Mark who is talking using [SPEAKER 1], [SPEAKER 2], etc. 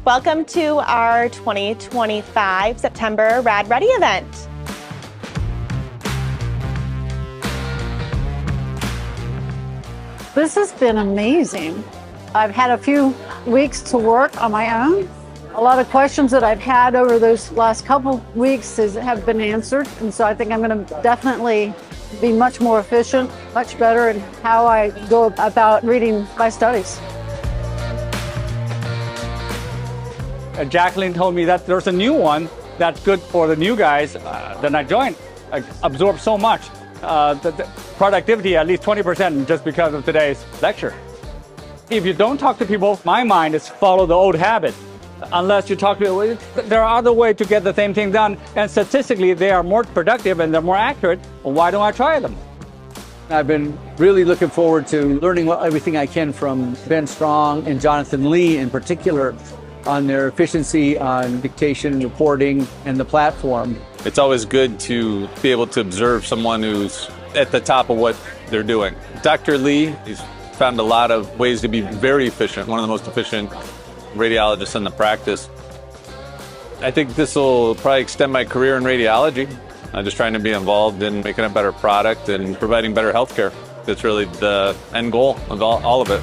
[SPEAKER 1] Welcome to our 2025 September Rad Ready event.
[SPEAKER 2] This has been amazing. I've had a few weeks to work on my own. A lot of questions that I've had over those last couple weeks have been answered. And so I think I'm going to definitely be much more efficient, much better in how I go about reading my studies.
[SPEAKER 3] Jacqueline told me that there's a new one that's good for the new guys. Then I joined. I absorbed so much. The productivity at least 20% just because of today's lecture. If you don't talk to people, my mind is follow the old habit. Unless you talk to people, there are other ways to get the same thing done, and statistically they are more productive and they're more accurate. Well, why don't I try them?
[SPEAKER 4] I've been really looking forward to learning everything I can from Ben Strong and Jonathan Lee in particular on their efficiency on dictation, reporting, and the platform.
[SPEAKER 5] It's always good to be able to observe someone who's at the top of what they're doing. Dr. Lee, he's found a lot of ways to be very efficient, one of the most efficient radiologists in the practice. I think this will probably extend my career in radiology. I'm just trying to be involved in making a better product and providing better healthcare. That's really the end goal of all of it.